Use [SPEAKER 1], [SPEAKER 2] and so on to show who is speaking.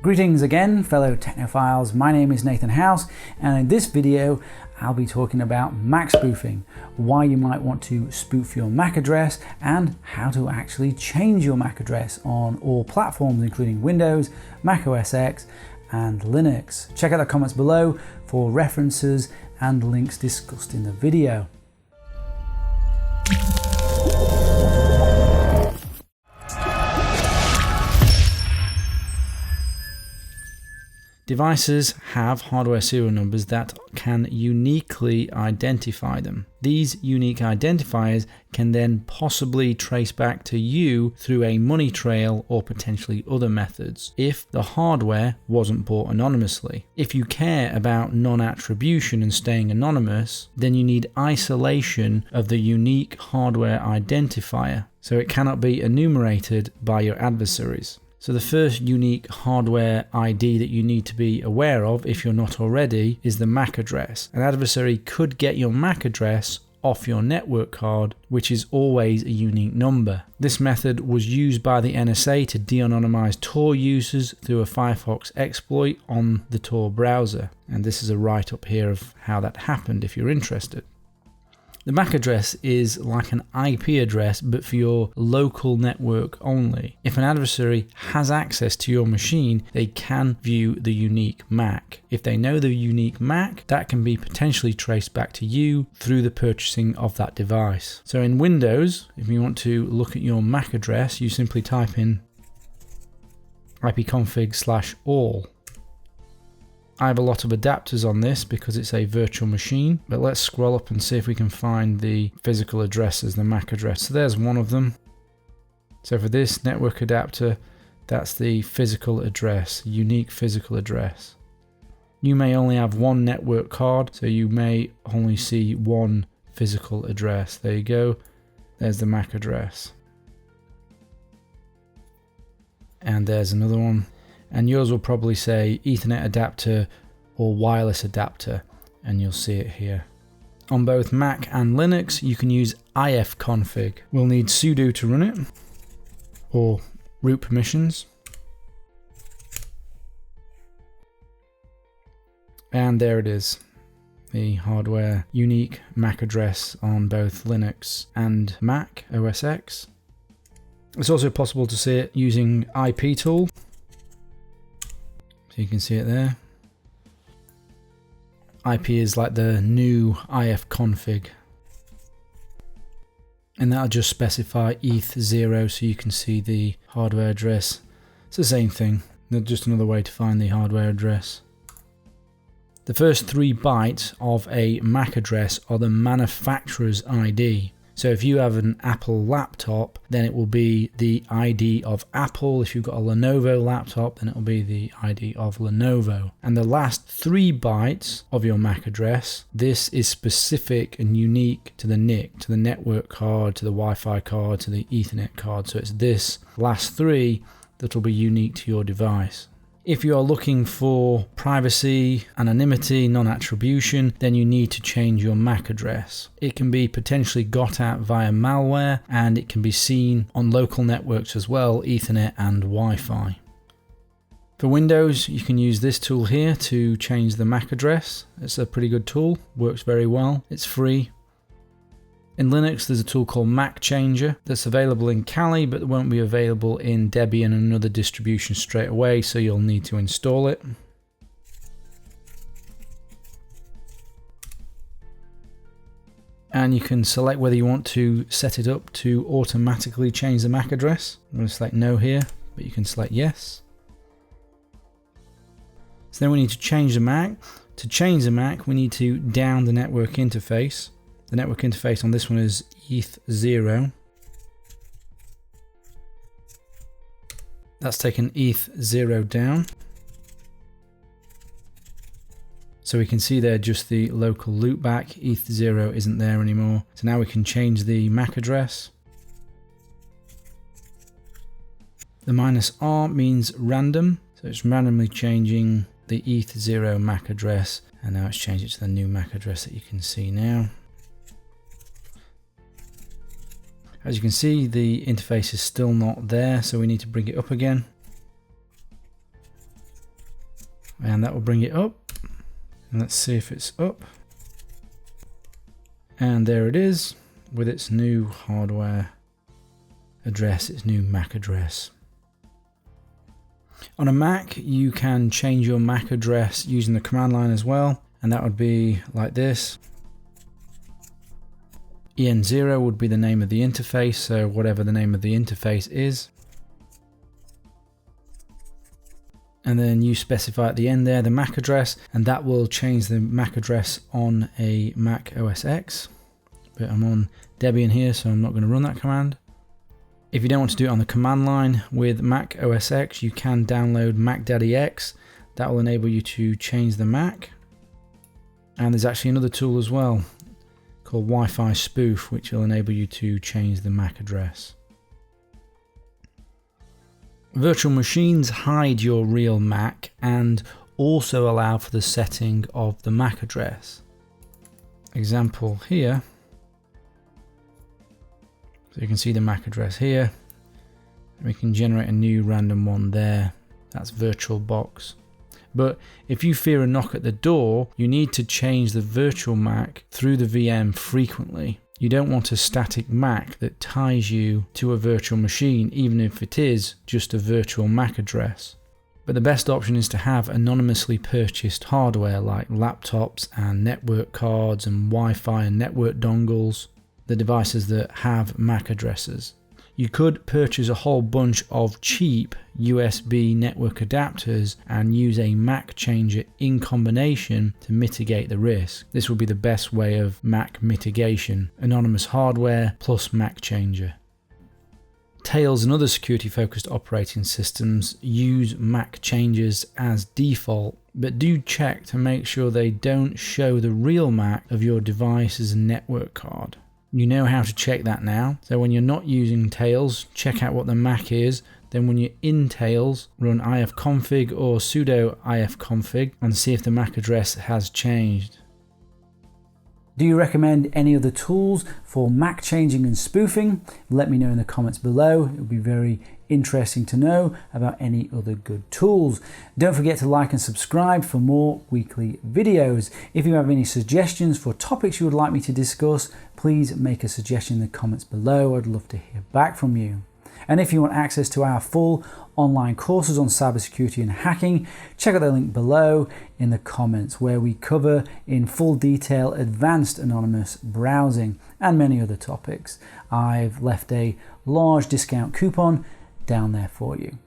[SPEAKER 1] Greetings again, fellow technophiles. My name is Nathan House, and in this video I'll be talking about Mac spoofing, why you might want to spoof your Mac address, and how to actually change your Mac address on all platforms including Windows, Mac OS X and Linux. Check out the comments below for references and links discussed in the video. Devices have hardware serial numbers that can uniquely identify them. These unique identifiers can then possibly trace back to you through a money trail or potentially other methods if the hardware wasn't bought anonymously. If you care about non-attribution and staying anonymous, then you need isolation of the unique hardware identifier, so it cannot be enumerated by your adversaries. So the first unique hardware ID that you need to be aware of, if you're not already, is the MAC address. An adversary could get your MAC address off your network card, which is always a unique number. This method was used by the NSA to de-anonymize Tor users through a Firefox exploit on the Tor browser. And this is a write-up here of how that happened if you're interested. The MAC address is like an IP address, but for your local network only. If an adversary has access to your machine, they can view the unique MAC. If they know the unique MAC, that can be potentially traced back to you through the purchasing of that device. So in Windows, if you want to look at your MAC address, you simply type in ipconfig/all. I have a lot of adapters on this because it's a virtual machine, but let's scroll up and see if we can find the physical address as the MAC address. So there's one of them. So for this network adapter, that's the physical address, unique physical address. You may only have one network card, so you may only see one physical address. There you go. There's the MAC address. And there's another one. And yours will probably say Ethernet adapter or wireless adapter, and you'll see it here. On both Mac and Linux, you can use ifconfig. We'll need sudo to run it, or root permissions. And there it is, the hardware unique MAC address on both Linux and Mac OS X. It's also possible to see it using iptool. So you can see it there. IP is like the new ifconfig. And that'll just specify ETH0 so you can see the hardware address. It's the same thing, just another way to find the hardware address. The first 3 bytes of a MAC address are the manufacturer's ID. So if you have an Apple laptop, then it will be the ID of Apple. If you've got a Lenovo laptop, then it will be the ID of Lenovo. And the last 3 bytes of your MAC address, this is specific and unique to the NIC, to the network card, to the Wi-Fi card, to the Ethernet card. So it's this last 3 that will be unique to your device. If you are looking for privacy, anonymity, non-attribution, then you need to change your MAC address. It can be potentially got at via malware, and it can be seen on local networks as well, Ethernet and Wi-Fi. For Windows, you can use this tool here to change the MAC address. It's a pretty good tool, works very well, it's free. In Linux, there's a tool called macchanger that's available in Kali, but it won't be available in Debian and another distribution straight away, so you'll need to install it. And you can select whether you want to set it up to automatically change the MAC address. I'm going to select no here, but you can select yes. So then we need to change the MAC. To change the MAC, we need to down the network interface. The network interface on this one is ETH0. That's taken ETH0 down. So we can see there just the local loopback. ETH0 isn't there anymore. So now we can change the MAC address. The -R means random. So it's randomly changing the ETH0 MAC address. And now it's changed it to the new MAC address that you can see now. As you can see, the interface is still not there, so we need to bring it up again. and that will bring it up. And let's see if it's up. And there it is with its new hardware address, its new MAC address. On a Mac, you can change your MAC address using the command line as well, and that would be like this. EN0 would be the name of the interface, so whatever the name of the interface is. And then you specify at the end there the MAC address, and that will change the MAC address on a Mac OS X. But I'm on Debian here, so I'm not going to run that command. If you don't want to do it on the command line with Mac OS X, you can download MacDaddyX. That will enable you to change the MAC. And there's actually another tool as well called Wi-Fi Spoof, which will enable you to change the MAC address. Virtual machines hide your real Mac and also allow for the setting of the MAC address. Example here. So you can see the MAC address here. We can generate a new random one there. That's VirtualBox. But if you fear a knock at the door, you need to change the virtual Mac through the VM frequently. You don't want a static Mac that ties you to a virtual machine, even if it is just a virtual MAC address. But the best option is to have anonymously purchased hardware like laptops and network cards and Wi-Fi and network dongles, the devices that have MAC addresses. You could purchase a whole bunch of cheap USB network adapters and use a macchanger in combination to mitigate the risk. This would be the best way of Mac mitigation: anonymous hardware plus macchanger. Tails and other security-focused operating systems use macchangers as default, but do check to make sure they don't show the real Mac of your device's network card. You know how to check that now. So when you're not using Tails, check out what the Mac is. Then when you're in Tails, run ifconfig or sudo ifconfig and see if the MAC address has changed. Do you recommend any other tools for Mac changing and spoofing? Let me know in the comments below. It would be very interesting to know about any other good tools. Don't forget to like and subscribe for more weekly videos. If you have any suggestions for topics you would like me to discuss, please make a suggestion in the comments below. I'd love to hear back from you. And if you want access to our full online courses on cybersecurity and hacking, check out the link below in the comments, where we cover in full detail advanced anonymous browsing and many other topics. I've left a large discount coupon down there for you.